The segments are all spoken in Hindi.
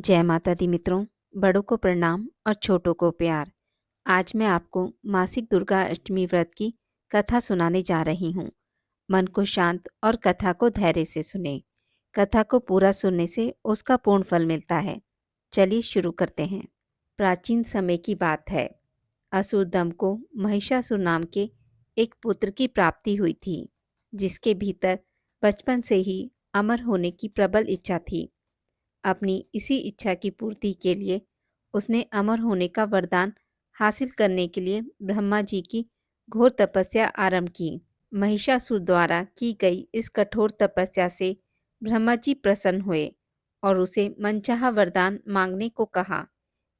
जय माता दी मित्रों, बड़ों को प्रणाम और छोटों को प्यार। आज मैं आपको मासिक दुर्गा अष्टमी व्रत की कथा सुनाने जा रही हूँ। मन को शांत और कथा को धैर्य से सुने। कथा को पूरा सुनने से उसका पूर्ण फल मिलता है। चलिए शुरू करते हैं। प्राचीन समय की बात है। असुर दम को महिषासुर नाम के एक पुत्र की प्राप्ति हुई थी, जिसके भीतर बचपन से ही अमर होने की प्रबल इच्छा थी। अपनी इसी इच्छा की पूर्ति के लिए उसने अमर होने का वरदान हासिल करने के लिए ब्रह्मा जी की घोर तपस्या आरंभ की। महिषासुर द्वारा की गई इस कठोर तपस्या से ब्रह्मा जी प्रसन्न हुए और उसे मनचाहा वरदान मांगने को कहा।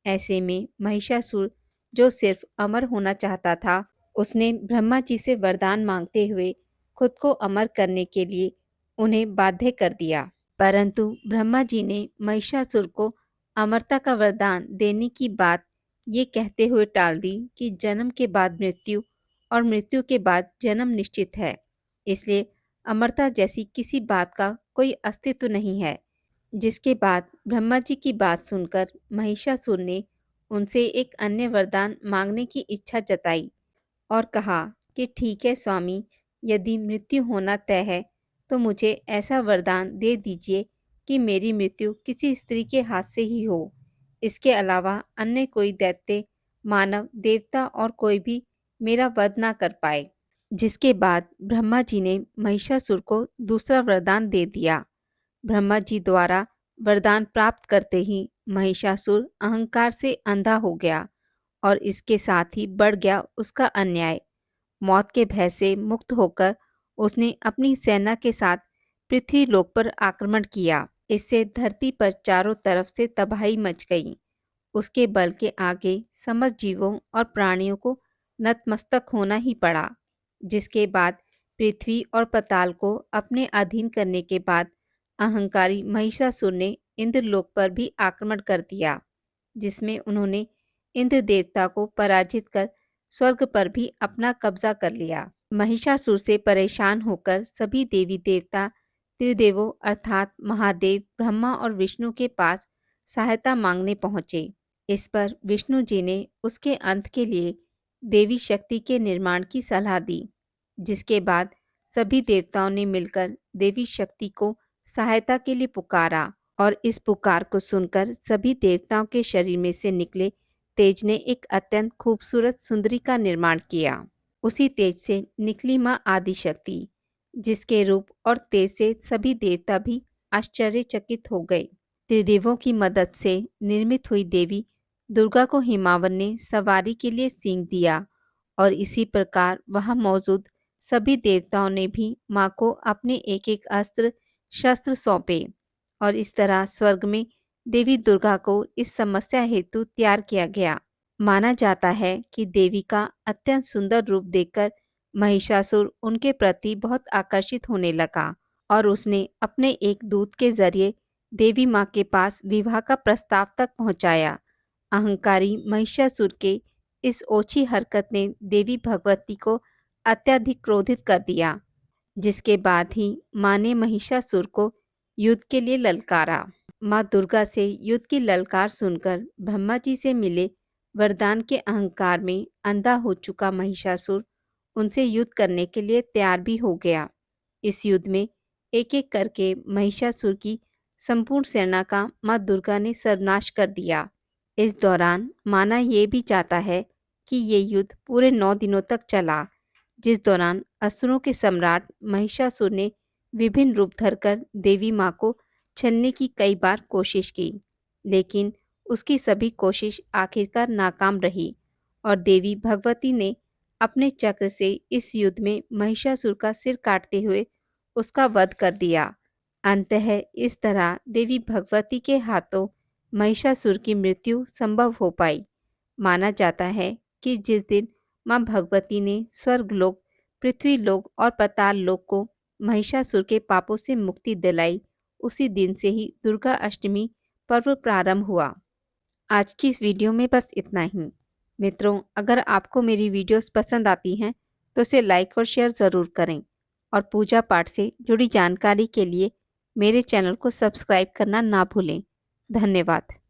ऐसे में महिषासुर, जो सिर्फ अमर होना चाहता था, उसने ब्रह्मा जी से वरदान मांगते हुए खुद को अमर करने के लिए उन्हें बाध्य कर दिया। परंतु ब्रह्मा जी ने महिषासुर को अमरता का वरदान देने की बात ये कहते हुए टाल दी कि जन्म के बाद मृत्यु और मृत्यु के बाद जन्म निश्चित है, इसलिए अमरता जैसी किसी बात का कोई अस्तित्व नहीं है। जिसके बाद ब्रह्मा जी की बात सुनकर महिषासुर ने उनसे एक अन्य वरदान मांगने की इच्छा जताई और कहा कि ठीक है स्वामी, यदि मृत्यु होना तय है तो मुझे ऐसा वरदान दे दीजिए कि मेरी मृत्यु किसी स्त्री के हाथ से ही हो। इसके अलावा अन्य कोई दैत्य, मानव, देवता और कोई भी मेरा वध ना कर पाए। जिसके बाद ब्रह्मा जी ने महिषासुर को दूसरा वरदान दे दिया। ब्रह्मा जी द्वारा वरदान प्राप्त करते ही महिषासुर अहंकार से अंधा हो गया और इसके साथ ही बढ़ गया उसका अन्याय। मौत के भय से मुक्त होकर उसने अपनी सेना के साथ पृथ्वी लोक पर आक्रमण किया। इससे धरती पर चारों तरफ से तबाही मच गई। उसके बल के आगे समस्त जीवों और प्राणियों को नतमस्तक होना ही पड़ा। जिसके बाद पृथ्वी और पाताल को अपने अधीन करने के बाद अहंकारी महिषासुर ने इंद्रलोक पर भी आक्रमण कर दिया, जिसमें उन्होंने इंद्र देवता को पराजित कर स्वर्ग पर भी अपना कब्जा कर लिया। महिषासुर से परेशान होकर सभी देवी देवता त्रिदेवों अर्थात महादेव, ब्रह्मा और विष्णु के पास सहायता मांगने पहुंचे। इस पर विष्णु जी ने उसके अंत के लिए देवी शक्ति के निर्माण की सलाह दी। जिसके बाद सभी देवताओं ने मिलकर देवी शक्ति को सहायता के लिए पुकारा और इस पुकार को सुनकर सभी देवताओं के शरीर में से निकले तेज ने एक अत्यंत खूबसूरत सुंदरी का निर्माण किया। उसी तेज से निकली माँ आदिशक्ति, जिसके रूप और तेज से सभी देवता भी आश्चर्यचकित हो गए। त्रिदेवों की मदद से निर्मित हुई देवी दुर्गा को हिमावन ने सवारी के लिए सींग दिया और इसी प्रकार वहां मौजूद सभी देवताओं ने भी माँ को अपने एक एक अस्त्र शस्त्र सौंपे और इस तरह स्वर्ग में देवी दुर्गा को इस समस्या हेतु तैयार किया गया। माना जाता है कि देवी का अत्यंत सुंदर रूप देखकर महिषासुर उनके प्रति बहुत आकर्षित होने लगा और उसने अपने एक दूत के जरिए देवी माँ के पास विवाह का प्रस्ताव तक पहुँचाया। अहंकारी महिषासुर के इस ओछी हरकत ने देवी भगवती को अत्यधिक क्रोधित कर दिया। जिसके बाद ही माँ ने महिषासुर को युद्ध के लिए ललकारा। माँ दुर्गा से युद्ध की ललकार सुनकर ब्रह्मा जी से मिले वरदान के अहंकार में अंधा हो चुका महिषासुर उनसे युद्ध करने के लिए तैयार भी हो गया। इस युद्ध में एक एक करके महिषासुर की संपूर्ण सेना का माँ दुर्गा ने सर्वनाश कर दिया। इस दौरान माना ये भी जाता है कि ये युद्ध पूरे 9 दिनों तक चला, जिस दौरान असुरों के सम्राट महिषासुर ने विभिन्न रूप धरकर देवी माँ को छलने की कई बार कोशिश की, लेकिन उसकी सभी कोशिश आखिरकार नाकाम रही और देवी भगवती ने अपने चक्र से इस युद्ध में महिषासुर का सिर काटते हुए उसका वध कर दिया। अंततः इस तरह देवी भगवती के हाथों महिषासुर की मृत्यु संभव हो पाई। माना जाता है कि जिस दिन माँ भगवती ने स्वर्गलोक, पृथ्वीलोक और पाताल लोक को महिषासुर के पापों से मुक्ति दिलाई, उसी दिन से ही दुर्गा अष्टमी पर्व प्रारंभ हुआ। आज की इस वीडियो में बस इतना ही। मित्रों, अगर आपको मेरी वीडियोस पसंद आती हैं तो इसे लाइक और शेयर ज़रूर करें और पूजा पाठ से जुड़ी जानकारी के लिए मेरे चैनल को सब्सक्राइब करना ना भूलें। धन्यवाद।